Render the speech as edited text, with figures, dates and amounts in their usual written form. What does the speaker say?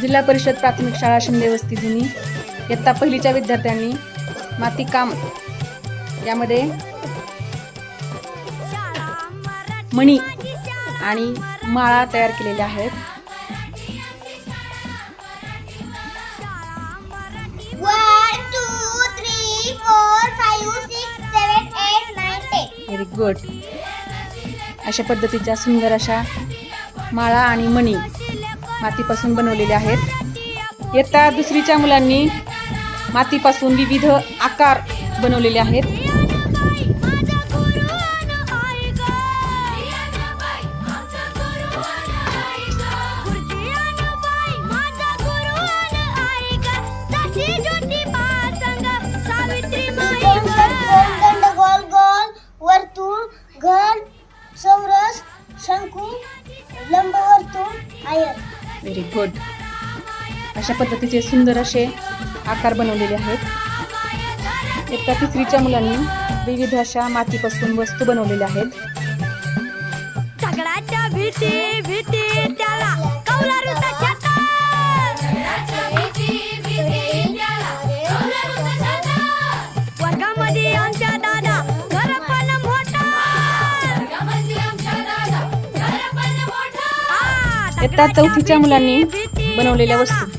जिल्हा परिषद प्राथमिक शाळा शिंदे वस्ती जुनी इयत्ता पहिलीच्या विद्यार्थ्यांनी मातीकाम यामध्ये मणी आणि माळा तयार केलेल्या आहेत. 1 2 3 4 5 6 7 8 9 10. Very good. अशा पद्धतीच्या सुंदर अशा माळा आणि मणी मातीपासून बनवलेल्या आहेत. इयत्ता दुसरीच्या मुलांनी मातीपासून विविध आकार बनवलेले आहेत. गोलदंड, गोल गोल, वर्तुळ, घन, चौरस, शंकू, लंबवर्तुळ, आयत. Very good. अशा पद्धतीचे सुंदर असे आकार बनवलेले आहेत. इयत्ता तिसरीच्या मुलांनी विविध अशा मातीपासून वस्तू बनवलेल्या आहेत. झगडाच्या भीती भीती त्याला कौलारूचा छाता. वर्गामध्ये आमच्या दादा घर पण मोठा. इयत्ता चौथीच्या मुलांनी बनवलेल्या वस्तू